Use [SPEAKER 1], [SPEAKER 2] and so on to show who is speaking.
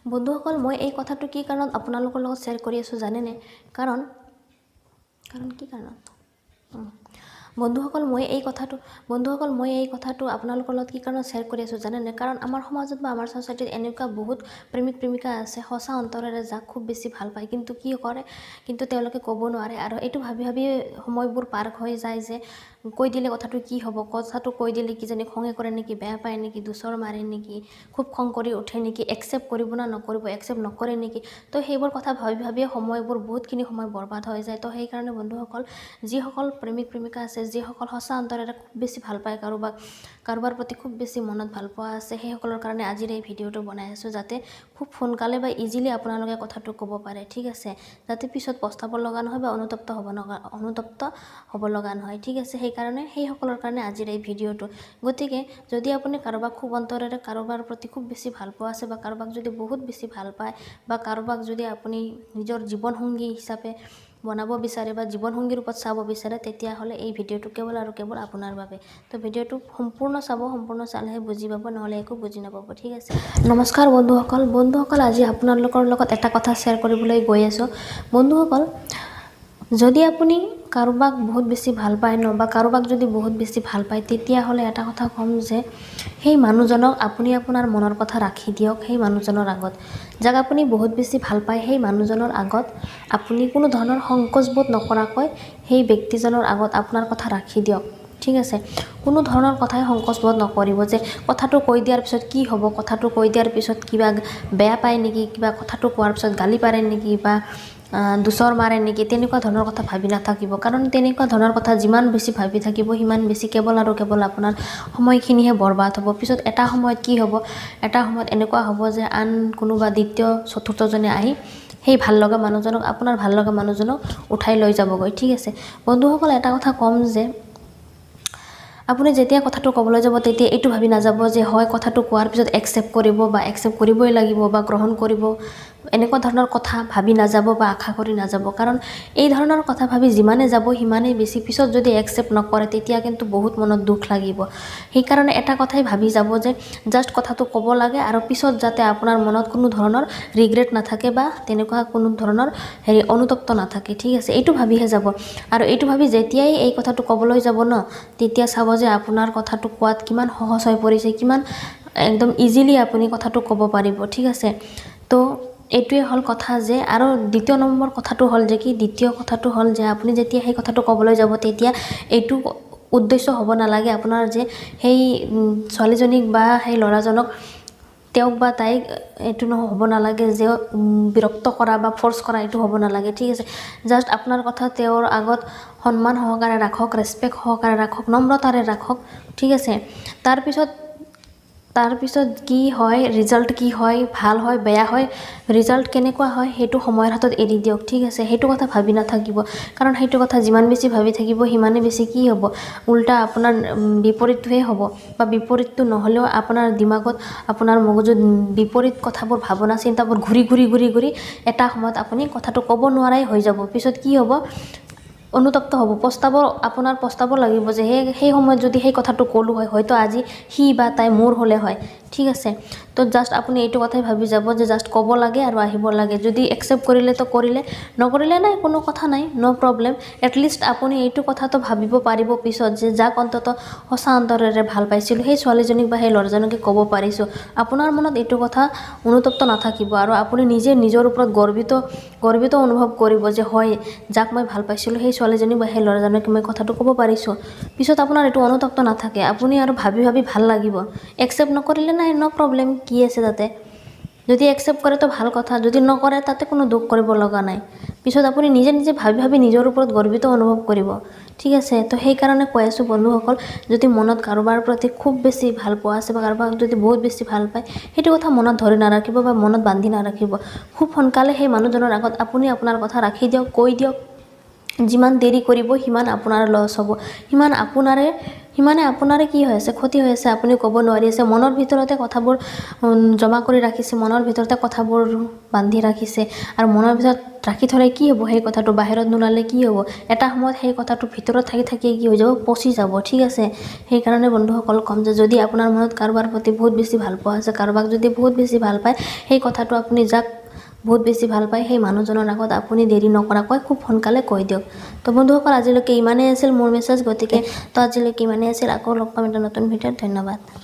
[SPEAKER 1] বন্ধুসকল মই এই কথাটো কি কাৰণত আপোনালোকৰ লগত শ্বেয়াৰ কৰি আছোঁ জানেনে কাৰণ কি কাৰণত বন্ধুসকল মই এই কথাটো আপোনালোকৰ লগত কি কাৰণত শ্বেয়াৰ কৰি আছোঁ জানেনে কাৰণ আমাৰ সমাজত বা আমাৰ সোসাইটিত এনেকুৱা বহুত প্ৰেমিকা আছে সঁচা অন্তৰেৰে যাক খুব বেছি ভাল পায় কিন্তু কি কৰে কিন্তু তেওঁলোকে ক'ব নোৱাৰে আৰু এইটো ভাবি সময়বোৰ পাৰ হৈ যায় যে কৈ দিলে কথাটো কি হ'ব কথাটো কৈ দিলে কিজানি খঙে কৰে নেকি বেয়া পায় নেকি দুচৰ মাৰে নেকি খুব খং কৰি উঠে নেকি একচেপ্ট কৰিব না নকৰিব একচেপ্ট নকৰে নেকি তো সেইবোৰ কথা ভাবি সময়বোৰ বহুতখিনি সময় বৰবাদ হৈ যায় তো সেইকাৰণে বন্ধুসকল যিসকল প্ৰেমিকা আছে যিসকল সঁচা অন্তৰেৰে খুব বেছি ভাল পায় কাৰোবাৰ প্ৰতি খুব বেছি মনত ভাল পোৱা আছে সেইসকলৰ কাৰণে আজিৰ এই ভিডিঅ'টো বনাই আছোঁ যাতে খুব সোনকালে বা ইজিলি আপোনালোকে কথাটো ক'ব পাৰে ঠিক আছে যাতে পিছত পস্তাব লগা নহয় বা অনুতপ্ত হ'ব লগা নহয় ঠিক আছে সেইকাৰণে সেইসকলৰ কাৰণে আজিৰ এই ভিডিঅ'টো গতিকে যদি আপুনি কাৰোবাক খুব অন্তৰেৰে কাৰোবাৰ প্ৰতি খুব বেছি ভাল পোৱা আছে বা কাৰোবাক যদি বহুত বেছি ভাল পায় বা কাৰোবাক যদি আপুনি নিজৰ জীৱনসংগী হিচাপে বনাব বিচাৰে বা জীৱনসংগীৰ ৰূপত চাব বিচাৰে তেতিয়াহ'লে এই ভিডিঅ'টো কেৱল আৰু কেৱল আপোনাৰ বাবে তো ভিডিঅ'টো সম্পূৰ্ণ চালেহে বুজি পাব নহ'লে একো বুজি নাপাব ঠিক আছে নমস্কাৰ বন্ধুসকল আজি আপোনালোকৰ লগত এটা কথা শ্বেয়াৰ কৰিবলৈ গৈ আছোঁ বন্ধুসকল যদি আপুনি কাৰোবাক বহুত বেছি ভাল পায় ন বা কাৰোবাক যদি বহুত বেছি ভাল পায় তেতিয়াহ'লে এটা কথা ক'ম যে সেই মানুহজনক আপুনি আপোনাৰ মনৰ কথা ৰাখি দিয়ক সেই মানুহজনৰ আগত যাক আপুনি বহুত বেছি ভাল পায় সেই মানুহজনৰ আগত আপুনি কোনো ধৰণৰ সংকোচবোধ নকৰাকৈ সেই ব্যক্তিজনৰ আগত আপোনাৰ কথা ৰাখি দিয়ক ঠিক আছে কোনো ধৰণৰ কথাই সংকোচবোধ নকৰিব যে কথাটো কৈ দিয়াৰ পিছত কি হ'ব কথাটো কৈ দিয়াৰ পিছত কিবা বেয়া পায় নেকি কিবা কথাটো কোৱাৰ পিছত গালি পাৰে নেকি বা দুচৰ মাৰে নেকি তেনেকুৱা ধৰণৰ কথা ভাবি নাথাকিব কাৰণ তেনেকুৱা ধৰণৰ কথা যিমান বেছি ভাবি থাকিব সিমান বেছি কেৱল আৰু কেৱল আপোনাৰ সময়খিনিহে বৰবাদ হ'ব পিছত এটা সময়ত কি হ'ব এটা সময়ত এনেকুৱা হ'ব যে আন কোনোবা দ্বিতীয় চতুৰ্থজনে আহি সেই ভাল লগা মানুহজনক আপোনাৰ ভাল লগা মানুহজনক উঠাই লৈ যাবগৈ ঠিক আছে বন্ধুসকল এটা কথা ক'ম যে আপুনি যেতিয়া কথাটো ক'বলৈ যাব তেতিয়া এইটো ভাবি নাযাব যে হয় কথাটো কোৱাৰ পিছত একচেপ্ট কৰিব বা একচেপ্ট কৰিবই লাগিব বা গ্ৰহণ কৰিব এনেকুৱা ধৰণৰ কথা ভাবি নাযাব বা আশা কৰি নাযাব কাৰণ এই ধৰণৰ কথা ভাবি যিমানে যাব সিমানেই বেছি পিছত যদি একচেপ্ট নকৰে তেতিয়া কিন্তু বহুত মনত দুখ লাগিব সেইকাৰণে এটা কথাই ভাবি যাব যে জাষ্ট কথাটো ক'ব লাগে আৰু পিছত যাতে আপোনাৰ মনত কোনো ধৰণৰ ৰিগ্ৰেট নাথাকে বা তেনেকুৱা কোনো ধৰণৰ অনুতপ্ত নাথাকে ঠিক আছে এইটো ভাবিহে যাব আৰু এইটো ভাবি যেতিয়াই এই কথাটো ক'বলৈ যাব ন তেতিয়া চাব যে আপোনাৰ কথাটো কোৱাত কিমান সহজ হৈ পৰিছে কিমান একদম ইজিলি আপুনি কথাটো ক'ব পাৰিব ঠিক আছে তো এইটোৱে হল কথা যে আৰু দ্বিতীয় কথাটো হ'ল যে আপুনি যেতিয়া সেই কথাটো ক'বলৈ যাব তেতিয়া এইটো উদ্দেশ্য হ'ব নালাগে আপোনাৰ যে সেই ছোৱালীজনীক বা সেই ল'ৰাজনক তেওঁক বা তাইক এইটো হ'ব নালাগে যে বিৰক্ত কৰা বা ফ'ৰ্চ কৰা এইটো হ'ব নালাগে ঠিক আছে জাষ্ট আপোনাৰ কথা তেওঁৰ আগত সন্মান সহকাৰে ৰাখক ৰেসপেক্ট সহকাৰে ৰাখক নম্ৰতাৰে ৰাখক ঠিক আছে তাৰপিছত কি হয় ৰিজাল্ট কি হয় ভাল হয় বেয়া হয় ৰিজাল্ট কেনেকুৱা হয় সেইটো সময়ৰ হাতত এৰি দিয়ক ঠিক আছে সেইটো কথা ভাবি নাথাকিব কাৰণ সেইটো কথা যিমান বেছি ভাবি থাকিব সিমানে বেছি কি হ'ব উল্টা আপোনাৰ বিপৰীতটোহে হ'ব বা বিপৰীতটো নহ'লেও আপোনাৰ দিমাগত আপোনাৰ মগজুত বিপৰীত কথাবোৰ ভাৱনা চিন্তাবোৰ ঘূৰি এটা সময়ত আপুনি কথাটো ক'ব নোৱাৰাই হৈ যাব পিছত কি হ'ব অনুতপ্ত হ'ব আপোনাৰ পস্তাব লাগিব যে সেই সময়ত যদি সেই কথাটো ক'লো হয় হয়তো আজি সি বা তাই মোৰ হ'লে হয় ঠিক আছে তো জাষ্ট আপুনি এইটো কথাই ভাবি যাব যে জাষ্ট ক'ব লাগে আৰু আহিব লাগে যদি একচেপ্ট কৰিলে তো কৰিলে নকৰিলে নাই কোনো কথা নাই নো প্ৰব্লেম এটলিষ্ট আপুনি এইটো কথাটো ভাবিব পাৰিব পিছত যে যাক অন্তত সঁচা অন্তৰেৰে ভাল পাইছিলোঁ সেই ছোৱালীজনীক বা সেই ল'ৰাজনকে ক'ব পাৰিছোঁ আপোনাৰ মনত এইটো কথা অনুতপ্ত নাথাকিব আৰু আপুনি নিজে নিজৰ ওপৰত গৰ্বিত অনুভৱ কৰিব যে হয় যাক মই ভাল পাইছিলোঁ সেই ছোৱালীজনীক বা সেই ল'ৰাজনক মই কথাটো ক'ব পাৰিছোঁ পিছত আপোনাৰ এইটো অনুতপ্ত নাথাকে আপুনি আৰু ভাবি ভাল লাগিব একচেপ্ট নকৰিলে নাই নো প্ৰব্লেম কি আছে তাতে যদি একচেপ্ট কৰে তো ভাল কথা যদি নকৰে তাতে কোনো দুখ কৰিব লগা নাই পিছত আপুনি নিজে ভাবি নিজৰ ওপৰত গৰ্বিত অনুভৱ কৰিব ঠিক আছে তো সেইকাৰণে কৈ আছোঁ বন্ধুসকল যদি মনত কাৰোবাৰ প্ৰতি খুব বেছি ভাল পোৱা আছে বা কাৰোবাক যদি বহুত বেছি ভাল পায় সেইটো কথা মনত ধৰি নাৰাখিব বা মনত বান্ধি নাৰাখিব খুব সোনকালে সেই মানুহজনৰ আগত আপুনি আপোনাৰ কথা ৰাখি দিয়ক কৈ দিয়ক যিমান দেৰি কৰিব সিমান আপোনাৰ লছ হ'ব, সিমানে আপোনাৰে কি হৈ আছে, ক্ষতি হৈ আছে, আপুনি ক'ব নোৱাৰি আছে। মনৰ ভিতৰতে কথাবোৰ জমা কৰি ৰাখিছে, মনৰ ভিতৰতে কথাবোৰ বান্ধি ৰাখিছে, আৰু মনৰ ভিতৰত ৰাখি থ'লে কি হ'ব, সেই কথাটো বাহিৰত নোলালে কি হ'ব, এটা সময়ত সেই কথাটো ভিতৰত থাকি কি হৈ যাব, পচি যাব, ঠিক আছে। সেইকাৰণে বন্ধুসকল ক'ম যে যদি আপোনাৰ মনত কাৰোবাৰ প্ৰতি বহুত বেছি ভাল পোৱা আছে, কাৰোবাক যদি বহুত বেছি ভাল পায়, সেই কথাটো আপুনি যাক বহুত বেছি ভাল পায় সেই মানুহজনৰ আগত আপুনি দেৰি নকৰাকৈ খুব সোনকালে কৈ দিয়ক। তো বন্ধুসকল আজিলৈকে ইমানেই আছিল মোৰ মেছেজ, গতিকে তো আজিলৈকে ইমানেই আছিল। আকৌ লগ পাম এটা নতুন ভিডিঅ'ত। ধন্যবাদ।